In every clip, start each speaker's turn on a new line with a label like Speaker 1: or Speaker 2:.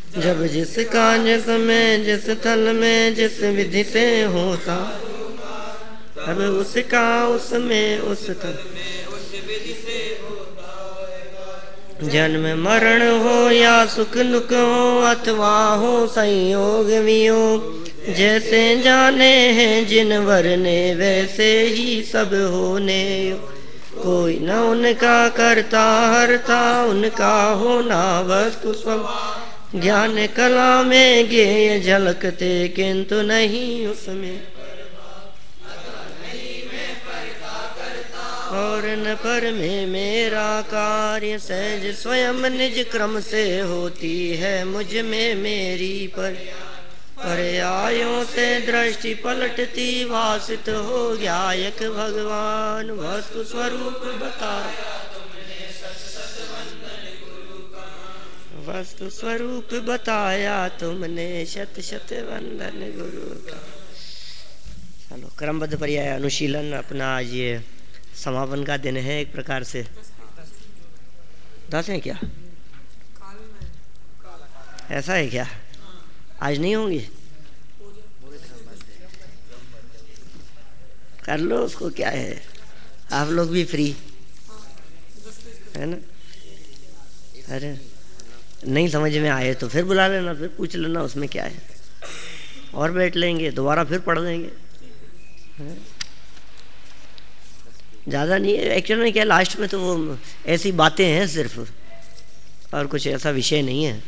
Speaker 1: जब जिस काज में जिस थल में जिस विधि से होता, अब उसका उसमें उस थल जन्म मरण हो या सुख दुख हो अथवा हो संयोग वियोग, जैसे जाने हैं जिन वरने वैसे ही सब होने। कोई न उनका करता हरता, उनका होना वस्तु स्वभाव। ज्ञान कला में ज्ञेय झलकते किंतु नहीं उसमें, और न पर में मेरा कार्य। सहज स्वयं निज क्रम से होती है मुझ में मेरी पर्यायों से दृष्टि पलटती, वासित हो गया एक भगवान। वस्तु स्वरूप बताया, वस्तु स्वरूप बताया तुमने, शत शत वंदन गुरु का। चलो, क्रमबद्ध पर्याय अनुशीलन अपना आज ये समापन का दिन है एक प्रकार से। 10 है क्या? ऐसा है क्या? आज नहीं होंगी? कर लो उसको, क्या है, आप लोग भी फ्री है ना। अरे नहीं समझ में आए तो फिर बुला लेना, फिर पूछ लेना, उसमें क्या है, और बैठ लेंगे, दोबारा फिर पढ़ लेंगे। ज़्यादा नहीं है एक्चुअल में, क्या लास्ट में तो वो ऐसी बातें हैं सिर्फ, और कुछ ऐसा विषय नहीं है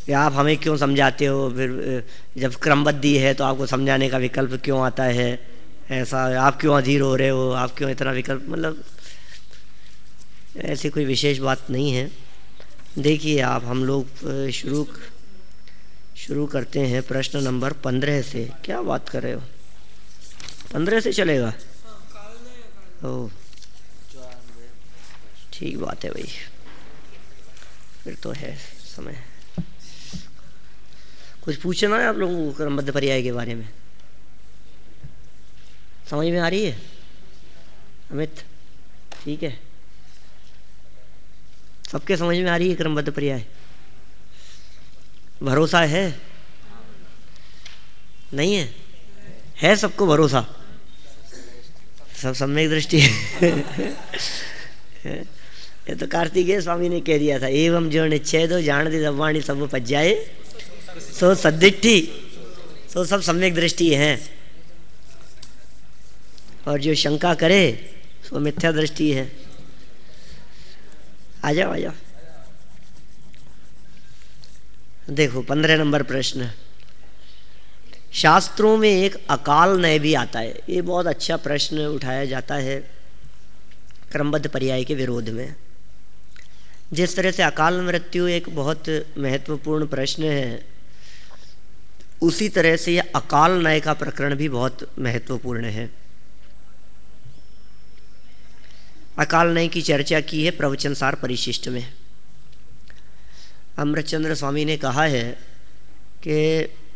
Speaker 1: कि आप हमें क्यों समझाते हो। फिर जब क्रमबद्धी है तो आपको समझाने का विकल्प क्यों आता है, ऐसा आप क्यों अधीर हो रहे हो, आप क्यों इतना विकल्प, मतलब ऐसी कोई विशेष बात नहीं है। देखिए आप, हम लोग शुरू करते हैं प्रश्न नंबर 15 से। क्या बात कर रहे हो, 15 से चलेगा? ओह ठीक बात है भाई, फिर तो है समय। कुछ पूछना है आप लोगों को क्रमबद्ध पर्याय के बारे में? समझ में आ रही है अमित? ठीक है, सबके समझ में आ रही है क्रमबद्ध पर्याय? भरोसा है? नहीं है? है सबको भरोसा? सब सम्यक दृष्टि है। ये तो कार्तिकेय स्वामी ने कह दिया था, एवं जो निश्चय दो जान दी दवाणी सब पच जाए, सो सदिष्टि, सो सब सम्यक दृष्टि है, और जो शंका करे सो मिथ्या दृष्टि है। आ जाओ आ जाओ। देखो 15 नंबर प्रश्न, शास्त्रों में एक अकाल नय भी आता है। ये बहुत अच्छा प्रश्न उठाया जाता है क्रमबद्ध पर्याय के विरोध में। जिस तरह से अकाल मृत्यु एक बहुत महत्वपूर्ण प्रश्न है, उसी तरह से यह अकाल नय का प्रकरण भी बहुत महत्वपूर्ण है। अकाल नय की चर्चा की है प्रवचनसार परिशिष्ट में। अमृतचंद्र स्वामी ने कहा है कि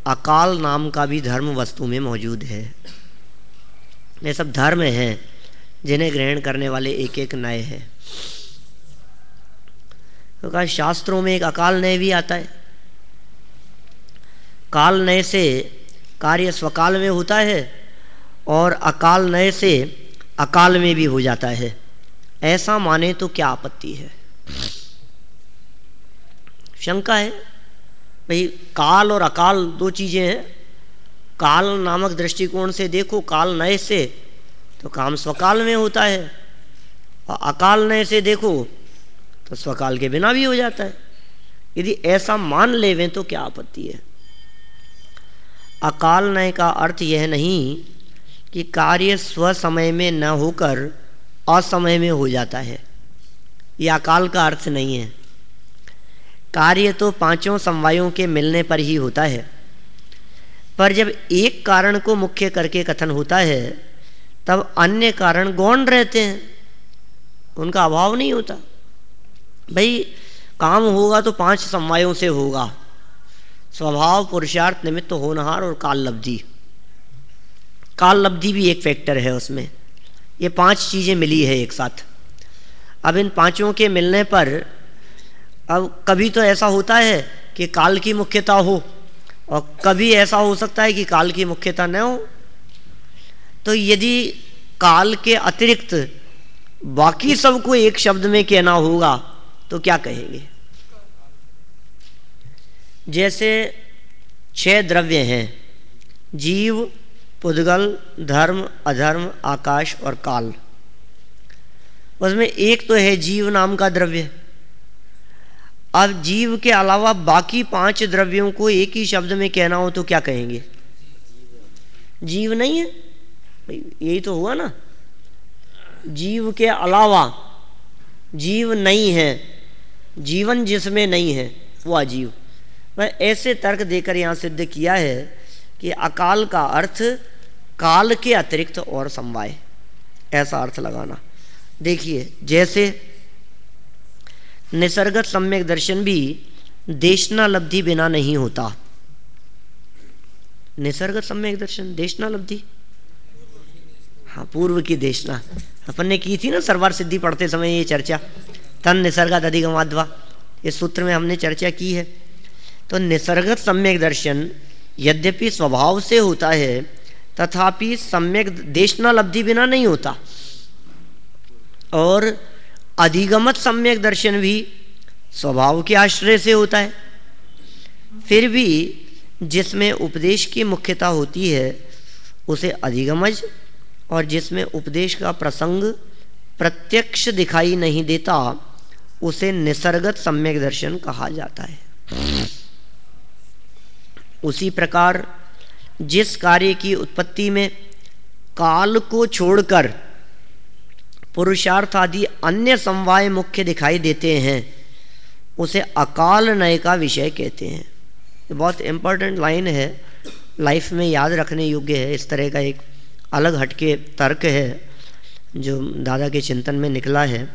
Speaker 1: अकाल नाम का भी धर्म वस्तु में मौजूद है। ये सब धर्म हैं जिन्हें ग्रहण करने वाले एक एक नय है। तो कहा शास्त्रों में एक अकाल नय भी आता है। काल नय से कार्य स्वकाल में होता है, और अकाल नय से अकाल में भी हो जाता है। ऐसा माने तो क्या आपत्ति है? शंका है भाई, काल और अकाल दो चीजें हैं। काल नामक दृष्टिकोण से देखो, काल नय से तो काम स्वकाल में होता है, और अकाल नय से देखो तो स्वकाल के बिना भी हो जाता है। यदि ऐसा मान लेवें तो क्या आपत्ति है? अकाल नय का अर्थ यह नहीं कि कार्य स्व समय में न होकर असमय में हो जाता है, यह अकाल का अर्थ नहीं है। कार्य तो पांचों समवायों के मिलने पर ही होता है, पर जब एक कारण को मुख्य करके कथन होता है तब अन्य कारण गौण रहते हैं, उनका अभाव नहीं होता। भाई काम होगा तो 5 समवायों से होगा, स्वभाव, पुरुषार्थ, निमित्त, होनहार और काल लब्धि। काल लब्धि भी एक फैक्टर है उसमें। ये 5 चीजें मिली है एक साथ। अब इन पांचों के मिलने पर अब कभी तो ऐसा होता है कि काल की मुख्यता हो, और कभी ऐसा हो सकता है कि काल की मुख्यता न हो। तो यदि काल के अतिरिक्त बाकी सबको एक शब्द में कहना होगा तो क्या कहेंगे? जैसे 6 द्रव्य हैं, जीव, पुद्गल, धर्म, अधर्म, आकाश और काल। उसमें एक तो है जीव नाम का द्रव्य। अब जीव के अलावा बाकी 5 द्रव्यों को एक ही शब्द में कहना हो तो क्या कहेंगे? जीव नहीं है, यही तो हुआ ना। जीव के अलावा जीव नहीं है, जीवन जिसमें नहीं है वो अजीव। वह ऐसे तर्क देकर यहाँ सिद्ध किया है कि अकाल का अर्थ काल के अतिरिक्त और समवाय, ऐसा अर्थ लगाना। देखिए, जैसे निसर्गत सम्यक दर्शन भी देशनालब्धि बिना नहीं होता। निसर्गत सम्यक दर्शन देशनालब्धि, हाँ, पूर्व की देशना अपन ने की थी ना सर्वार सिद्धि पढ़ते समय ये चर्चा, तन निसर्गत अधिगमाद्वा, इस सूत्र में हमने चर्चा की है। तो निसर्गत सम्यक दर्शन यद्यपि स्वभाव से होता है तथापि सम्यक देशनालब्धि बिना नहीं होता, और अधिगमत सम्यक दर्शन भी स्वभाव के आश्रय से होता है। फिर भी जिसमें उपदेश की मुख्यता होती है उसे अधिगमज, और जिसमें उपदेश का प्रसंग प्रत्यक्ष दिखाई नहीं देता उसे निसर्गत सम्यक दर्शन कहा जाता है। उसी प्रकार जिस कार्य की उत्पत्ति में काल को छोड़कर पुरुषार्थ आदि अन्य समवाय मुख्य दिखाई देते हैं उसे अकाल नय का विषय कहते हैं। ये बहुत इंपॉर्टेंट लाइन है, लाइफ में याद रखने योग्य है। इस तरह का एक अलग हटके तर्क है जो दादा के चिंतन में निकला है।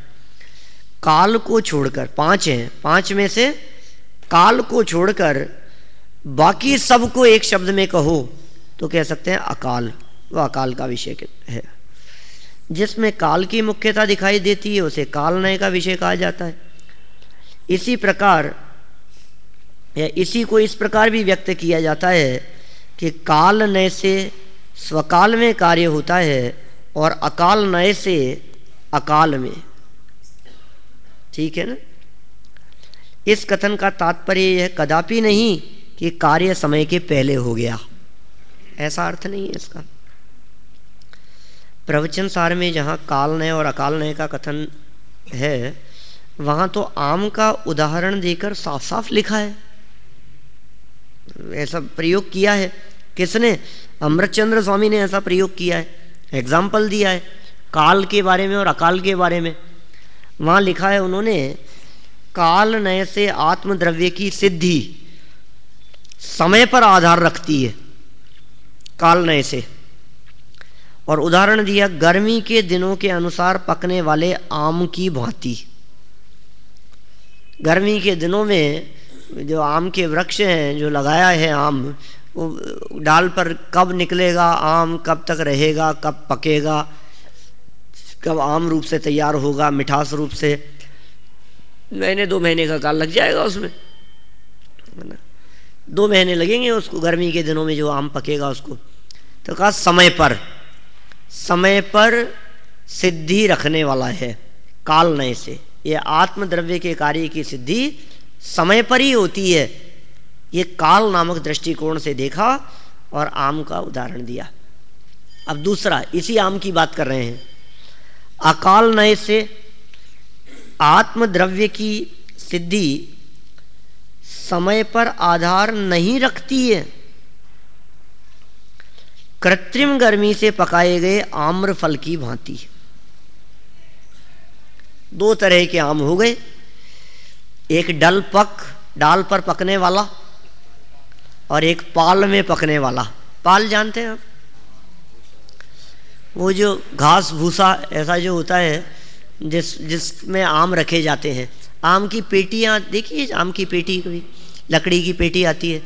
Speaker 1: काल को छोड़कर, 5 हैं, 5 में से काल को छोड़कर बाकी सबको एक शब्द में कहो तो कह सकते हैं अकाल, वह अकाल का विषय है। जिसमें काल की मुख्यता दिखाई देती है उसे कालनय का विषय कहा जाता है। इसी प्रकार या इसी को इस प्रकार भी व्यक्त किया जाता है कि काल नय से स्वकाल में कार्य होता है और अकाल नय से अकाल में। ठीक है ना। इस कथन का तात्पर्य यह कदापि नहीं कि कार्य समय के पहले हो गया, ऐसा अर्थ नहीं है इसका। प्रवचन सार में जहाँ कालनय और अकालनय का कथन है वहाँ तो आम का उदाहरण देकर साफ साफ लिखा है, ऐसा प्रयोग किया है। किसने? अमृतचंद्र स्वामी ने ऐसा प्रयोग किया है, एग्जाम्पल दिया है काल के बारे में और अकाल के बारे में। वहाँ लिखा है उन्होंने, काल नय से आत्मद्रव्य की सिद्धि समय पर आधार रखती है काल नय से, और उदाहरण दिया गर्मी के दिनों के अनुसार पकने वाले आम की भांति। गर्मी के दिनों में जो आम के वृक्ष हैं जो लगाया है आम, वो डाल पर कब निकलेगा आम, कब तक रहेगा, कब पकेगा, कब आम रूप से तैयार होगा, मिठास रूप से, महीने 2 महीने का काल लग जाएगा उसमें, 2 महीने लगेंगे उसको, गर्मी के दिनों में जो आम पकेगा उसको। तो कहा समय पर सिद्धि रखने वाला है काल नय से। ये आत्मद्रव्य के कार्य की सिद्धि समय पर ही होती है, ये काल नामक दृष्टिकोण से देखा और आम का उदाहरण दिया। अब दूसरा, इसी आम की बात कर रहे हैं। अकाल नय से आत्मद्रव्य की सिद्धि समय पर आधार नहीं रखती है। कृत्रिम गर्मी से पकाए गए आम्र फल की भांति। 2 तरह के आम हो गए, एक डाल पर पकने वाला और एक पाल में पकने वाला। पाल जानते हैं आप? वो जो घास भूसा ऐसा जो होता है जिसमें आम रखे जाते हैं। आम की पेटियाँ देखिए, आम की पेटी, कभी लकड़ी की पेटी आती है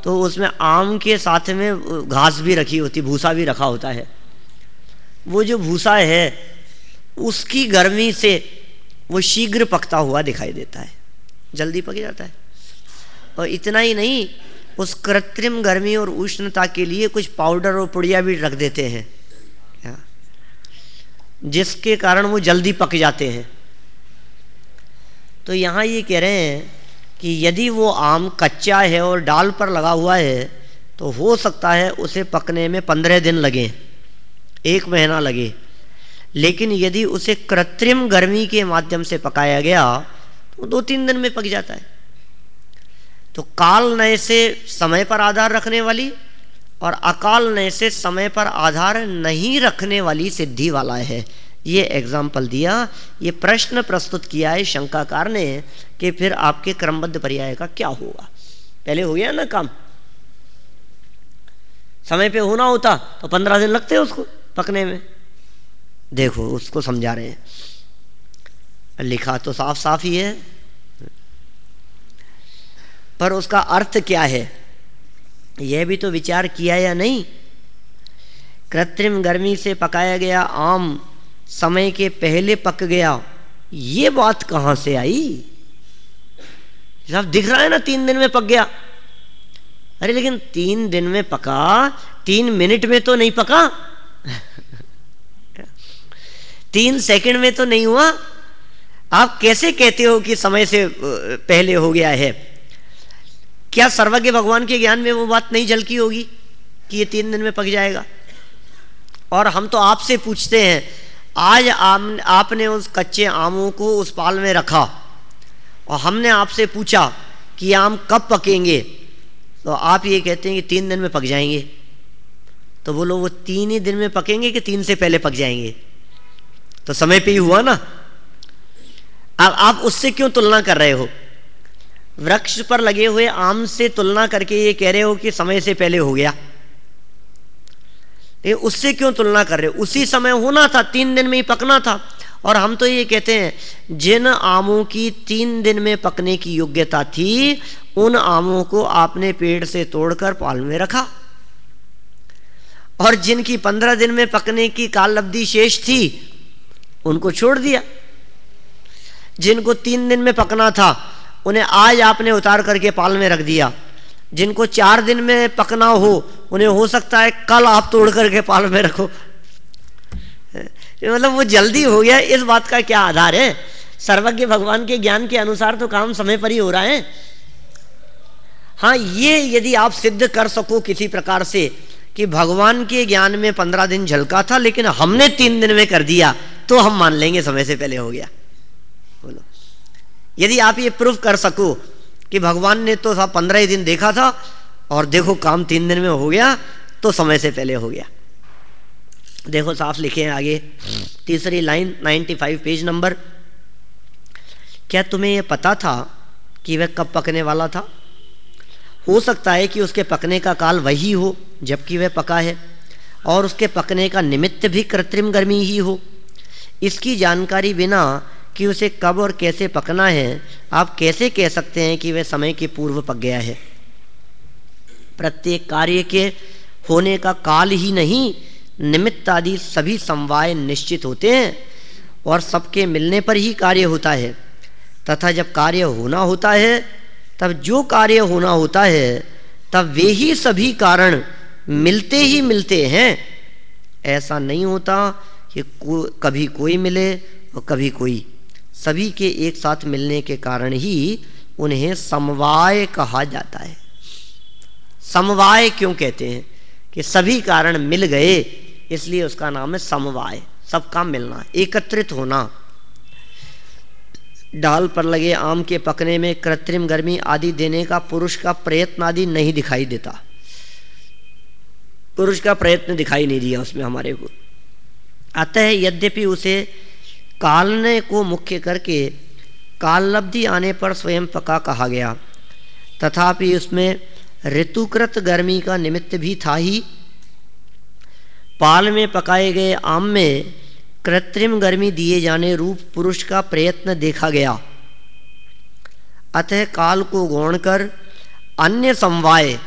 Speaker 1: तो उसमें आम के साथ में घास भी रखी होती, भूसा भी रखा होता है। वो जो भूसा है उसकी गर्मी से वो शीघ्र पकता हुआ दिखाई देता है, जल्दी पक जाता है। और इतना ही नहीं, उस कृत्रिम गर्मी और उष्णता के लिए कुछ पाउडर और पुड़िया भी रख देते हैं, जिसके कारण वो जल्दी पक जाते हैं। तो यहाँ ये कह रहे हैं कि यदि वो आम कच्चा है और डाल पर लगा हुआ है तो हो सकता है उसे पकने में 15 दिन लगे, 1 महीना लगे। लेकिन यदि उसे कृत्रिम गर्मी के माध्यम से पकाया गया तो 2-3 दिन में पक जाता है। तो काल नय से समय पर आधार रखने वाली और अकाल नय से समय पर आधार नहीं रखने वाली सिद्धि वाला है। ये एग्जाम्पल दिया, ये प्रश्न प्रस्तुत किया है शंकाकार ने कि फिर आपके क्रमबद्ध पर्याय का क्या होगा। पहले हो गया ना काम, समय पे होना होता तो 15 दिन लगते उसको पकने में। देखो उसको समझा रहे हैं, लिखा तो साफ साफ ही है, पर उसका अर्थ क्या है यह भी तो विचार किया या नहीं। कृत्रिम गर्मी से पकाया गया आम समय के पहले पक गया, ये बात कहां से आई? साहब दिख रहा है ना 3 दिन में पक गया। अरे लेकिन 3 दिन में पका, 3 मिनट में तो नहीं पका 3 सेकंड में तो नहीं हुआ। आप कैसे कहते हो कि समय से पहले हो गया है? क्या सर्वज्ञ भगवान के ज्ञान में वो बात नहीं झलकी होगी कि ये 3 दिन में पक जाएगा? और हम तो आपसे पूछते हैं, आज आपने उस कच्चे आमों को उस पाल में रखा और हमने आपसे पूछा कि आम कब पकेंगे, तो आप ये कहते हैं कि 3 दिन में पक जाएंगे। तो बोलो वो 3 ही दिन में पकेंगे कि 3 से पहले पक जाएंगे? तो समय पे ही हुआ ना। अब आप उससे क्यों तुलना कर रहे हो? वृक्ष पर लगे हुए आम से तुलना करके ये कह रहे हो कि समय से पहले हो गया। ये उससे क्यों तुलना कर रहे हो? उसी समय होना था, 3 दिन में ही पकना था। और हम तो ये कहते हैं जिन आमों की 3 दिन में पकने की योग्यता थी उन आमों को आपने पेड़ से तोड़कर पाल में रखा, और जिनकी 15 दिन में पकने की काल अवधि शेष थी उनको छोड़ दिया। जिनको 3 दिन में पकना था उन्हें आज आपने उतार करके पाल में रख दिया। जिनको 4 दिन में पकना हो उन्हें हो सकता है कल आप तोड़ करके पाल में रखो। मतलब वो जल्दी हो गया, इस बात का क्या आधार है? सर्वज्ञ भगवान के ज्ञान के अनुसार तो काम समय पर ही हो रहा है। हाँ, ये यदि आप सिद्ध कर सको किसी प्रकार से कि भगवान के ज्ञान में 15 दिन झलका था लेकिन हमने 3 दिन में कर दिया, तो हम मान लेंगे समय से पहले हो गया। बोलो, यदि आप ये प्रूफ कर सको कि भगवान ने तो 15 ही दिन देखा था और देखो काम 3 दिन में हो गया, तो समय से पहले हो गया। देखो साफ लिखे हैं आगे, तीसरी लाइन 95 पेज नंबर। क्या तुम्हें यह पता था कि वह कब पकने वाला था? हो सकता है कि उसके पकने का काल वही हो जबकि वह पका है, और उसके पकने का निमित्त भी कृत्रिम गर्मी ही हो। इसकी जानकारी बिना कि उसे कब और कैसे पकना है, आप कैसे कह सकते हैं कि वह समय के पूर्व पक गया है? प्रत्येक कार्य के होने का काल ही नहीं, निमित्त आदि सभी समवाय निश्चित होते हैं और सबके मिलने पर ही कार्य होता है। तथा जब कार्य होना होता है, तब जो कार्य होना होता है, तब वे ही सभी कारण मिलते ही मिलते हैं। ऐसा नहीं होता कि कभी कोई मिले और कभी कोई। सभी के एक साथ मिलने के कारण ही उन्हें समवाय कहा जाता है। समवाय क्यों कहते हैं? कि सभी कारण मिल गए, इसलिए उसका नाम है समवाय। सबका मिलना, एकत्रित होना। डाल पर लगे आम के पकने में कृत्रिम गर्मी आदि देने का पुरुष का प्रयत्न आदि नहीं दिखाई देता। पुरुष का प्रयत्न दिखाई नहीं दिया उसमें हमारे को। अतः यद्यपि उसे कालने को मुख्य करके काललब्धि आने पर स्वयं पका कहा गया, तथापि उसमें ऋतुकृत गर्मी का निमित्त भी था ही। पाल में पकाए गए आम में कृत्रिम गर्मी दिए जाने रूप पुरुष का प्रयत्न देखा गया। अतः काल को गौण कर अन्य समवाय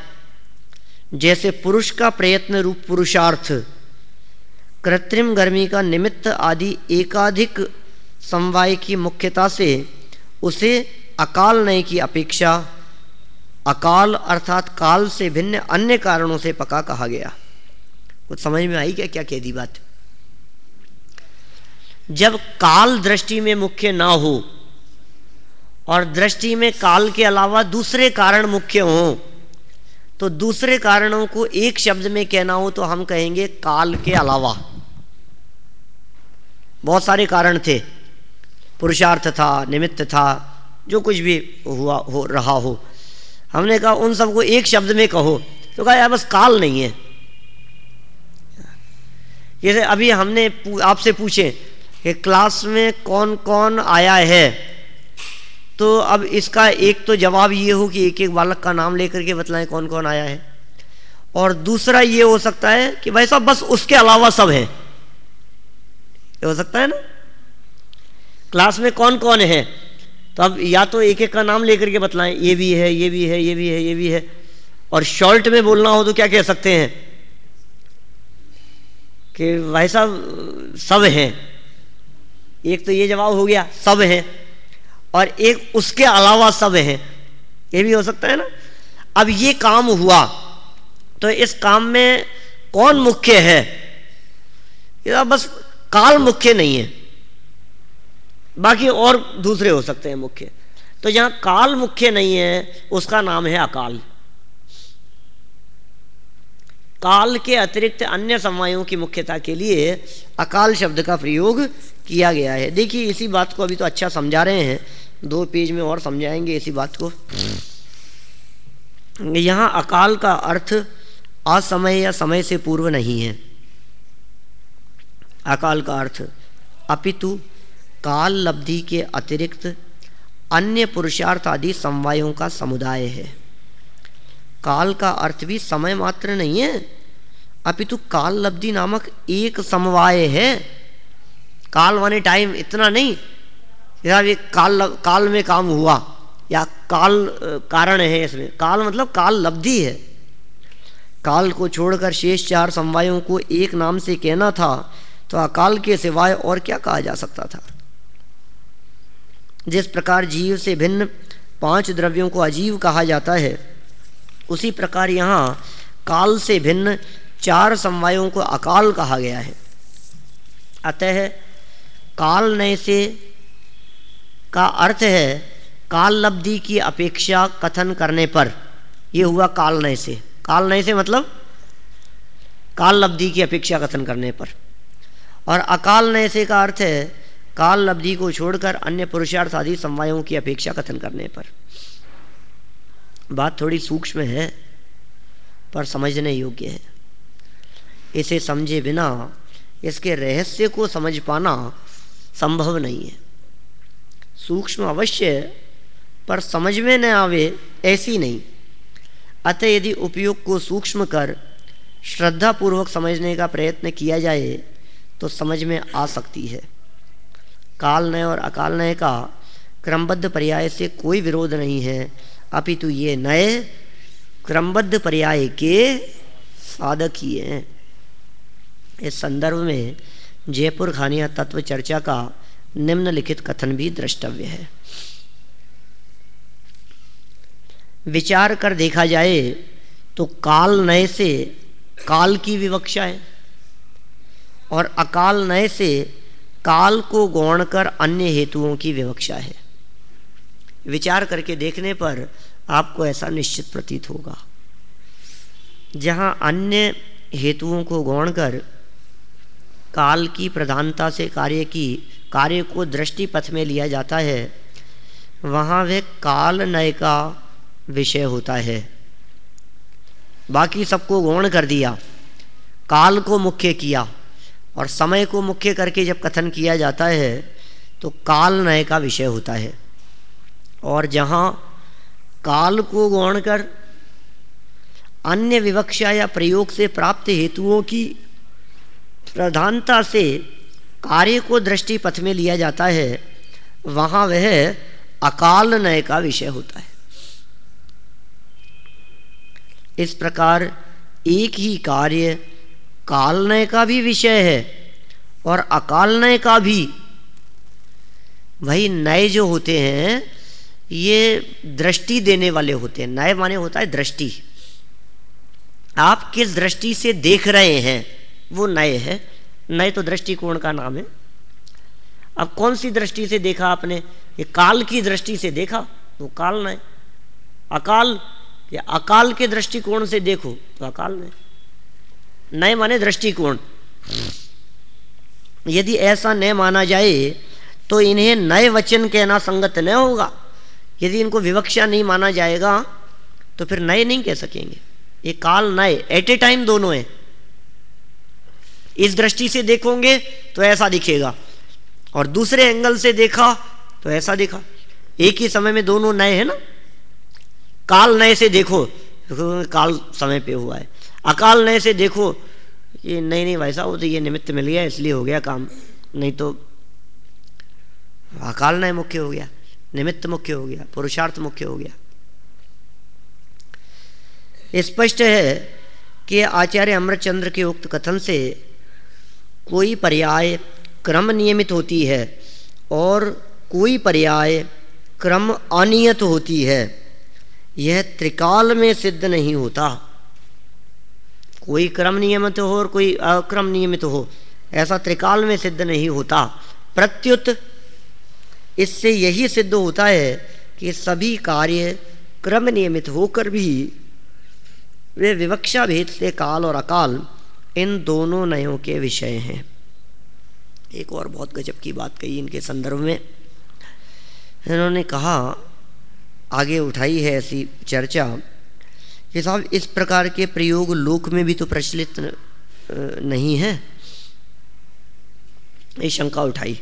Speaker 1: जैसे पुरुष का प्रयत्न रूप पुरुषार्थ, कृत्रिम गर्मी का निमित्त आदि एकाधिक समवाय की मुख्यता से उसे अकाल नय की अपेक्षा अकाल अर्थात काल से भिन्न अन्य कारणों से पका कहा गया। कुछ समझ में आई क्या कह दी बात? जब काल दृष्टि में मुख्य ना हो और दृष्टि में काल के अलावा दूसरे कारण मुख्य हों, तो दूसरे कारणों को एक शब्द में कहना हो तो हम कहेंगे काल के अलावा। बहुत सारे कारण थे, पुरुषार्थ था, निमित्त था, जो कुछ भी हुआ हो रहा हो, हमने कहा उन सबको एक शब्द में कहो, तो कहा यार बस काल नहीं है। जैसे अभी हमने आपसे पूछे कि क्लास में कौन कौन आया है, तो अब इसका एक तो जवाब ये हो कि एक एक बालक का नाम लेकर के बतलाएं कौन कौन आया है, और दूसरा ये हो सकता है कि भाई साहब बस उसके अलावा सब है। ये हो सकता है ना, क्लास में कौन कौन है, तो अब या तो एक एक का नाम लेकर के बतलाएं, ये भी है, ये भी है, ये भी है, ये भी है। और शॉर्ट में बोलना हो तो क्या कह सकते हैं कि भाई साहब सब हैं। एक तो ये जवाब हो गया सब हैं, और एक उसके अलावा सब हैं, ये भी हो सकता है ना। अब ये काम हुआ तो इस काम में कौन मुख्य है? ये बस काल मुख्य नहीं है, बाकी और दूसरे हो सकते हैं मुख्य। तो जहां काल मुख्य नहीं है उसका नाम है अकाल। काल के अतिरिक्त अन्य समवायों की मुख्यता के लिए अकाल शब्द का प्रयोग किया गया है। देखिए इसी बात को अभी तो अच्छा समझा रहे हैं, 2 पेज में और समझाएंगे इसी बात को। यहां अकाल का अर्थ असमय या समय से पूर्व नहीं है। अकाल का अर्थ अपितु काल लब्धि के अतिरिक्त अन्य पुरुषार्थ आदि समवायों का समुदाय है। काल का अर्थ भी समय मात्र नहीं है, अपितु काल लब्धि नामक एक समवाय है। काल माने टाइम, इतना नहीं यार ये काल में काम हुआ या काल कारण है इसमें। काल मतलब काल लब्धि है। काल को छोड़कर शेष 4 समवायों को एक नाम से कहना था तो अकाल के सिवाय और क्या कहा जा सकता था। जिस प्रकार जीव से भिन्न 5 द्रव्यों को अजीव कहा जाता है, उसी प्रकार यहाँ काल से भिन्न 4 समवायों को अकाल कहा गया है। अतः काल नय से का अर्थ है काल लब्धि की अपेक्षा कथन करने पर। यह हुआ काल नय से। काल नय से मतलब काल लब्धि की अपेक्षा कथन करने पर। और अकाल नय से का अर्थ है काल लब्धि को छोड़कर अन्य पुरुषार्थ आदि समवायों की अपेक्षा कथन करने पर। बात थोड़ी सूक्ष्म है पर समझने योग्य है। इसे समझे बिना इसके रहस्य को समझ पाना संभव नहीं है। सूक्ष्म अवश्य पर समझ में न आवे ऐसी नहीं। अतः यदि उपयोग को सूक्ष्म कर श्रद्धापूर्वक समझने का प्रयत्न किया जाए तो समझ में आ सकती है। काल नय और अकाल नय का क्रमबद्ध पर्याय से कोई विरोध नहीं है, अपितु ये नए क्रमबद्ध पर्याय के साधक ही हैं। इस संदर्भ में जयपुर खानिया तत्व चर्चा का निम्नलिखित कथन भी द्रष्टव्य है। विचार कर देखा जाए तो काल नय से काल की विवक्षा है और अकाल नय से काल को गौण कर अन्य हेतुओं की विवक्षा है। विचार करके देखने पर आपको ऐसा निश्चित प्रतीत होगा। जहाँ अन्य हेतुओं को गौण कर काल की प्रधानता से कार्य को दृष्टि पथ में लिया जाता है, वहाँ वह काल नय का विषय होता है। बाकी सबको गौण कर दिया, काल को मुख्य किया और समय को मुख्य करके जब कथन किया जाता है तो काल नय का विषय होता है। और जहाँ काल को गौण कर अन्य विवक्षा या प्रयोग से प्राप्त हेतुओं की प्रधानता से कार्य को दृष्टि पथ में लिया जाता है, वहाँ वह अकाल नय का विषय होता है। इस प्रकार एक ही कार्य काल नय का भी विषय है और अकाल नय का भी। वही नय जो होते हैं ये दृष्टि देने वाले होते हैं। नय माने होता है दृष्टि, आप किस दृष्टि से देख रहे हैं वो नय है। नय तो दृष्टिकोण का नाम है। अब कौन सी दृष्टि से देखा आपने? ये काल की दृष्टि से देखा तो काल नय, अकाल या अकाल के दृष्टिकोण से देखो तो अकाल नय। नय माने दृष्टिकोण। यदि ऐसा न माना जाए तो इन्हें नए वचन कहना संगत न होगा। यदि इनको विवक्षा नहीं माना जाएगा तो फिर नए नहीं कह सकेंगे। ये काल नए एट ए टाइम दोनों है। इस दृष्टि से देखोगे तो ऐसा दिखेगा, और दूसरे एंगल से देखा तो ऐसा दिखा। एक ही समय में दोनों नए है ना। काल नए से देखो तो काल समय पे हुआ है, अकाल नए से देखो ये नहीं भाई साहब, तो ये निमित्त मिल गया इसलिए हो गया काम, नहीं तो अकाल नय मुख्य हो गया, निमित्त मुख्य हो गया, पुरुषार्थ मुख्य हो गया। स्पष्ट है कि आचार्य अमृतचंद्र के उक्त कथन से कोई पर्याय क्रम नियमित होती है और कोई पर्याय क्रम अनियत होती है। यह त्रिकाल में सिद्ध नहीं होता। कोई क्रम नियमित हो और कोई अक्रम नियमित हो, ऐसा त्रिकाल में सिद्ध नहीं होता। प्रत्युत इससे यही सिद्ध होता है कि सभी कार्य क्रम नियमित होकर भी वे विवक्षा भेद से काल और अकाल इन दोनों नयों के विषय हैं। एक और बहुत गजब की बात कही इनके संदर्भ में। इन्होंने कहा, आगे उठाई है ऐसी चर्चा कि साहब इस प्रकार के प्रयोग लोक में भी तो प्रचलित नहीं है। ये शंका उठाई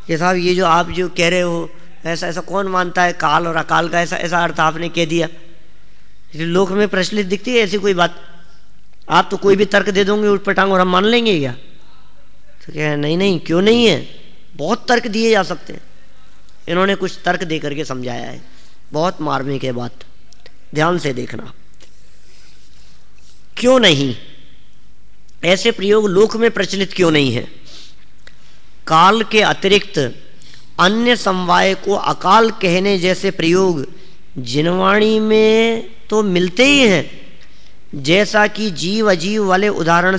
Speaker 1: कि साहब ये जो आप जो कह रहे हो ऐसा ऐसा कौन मानता है, काल और अकाल का ऐसा ऐसा अर्थ आपने कह दिया, लोक में प्रचलित दिखती है ऐसी कोई बात? आप तो कोई भी तर्क दे दोगे उठ पटांग और हम मान लेंगे क्या? तो क्या नहीं नहीं, क्यों नहीं है, बहुत तर्क दिए जा सकते हैं। इन्होंने कुछ तर्क दे करके समझाया है, बहुत मार्मिक है बात, ध्यान से देखना। क्यों नहीं ऐसे प्रयोग लोक में प्रचलित क्यों नहीं है? काल के अतिरिक्त अन्य समवाय को अकाल कहने जैसे प्रयोग जिनवाणी में तो मिलते ही हैं, जैसा कि जीव अजीव वाले उदाहरण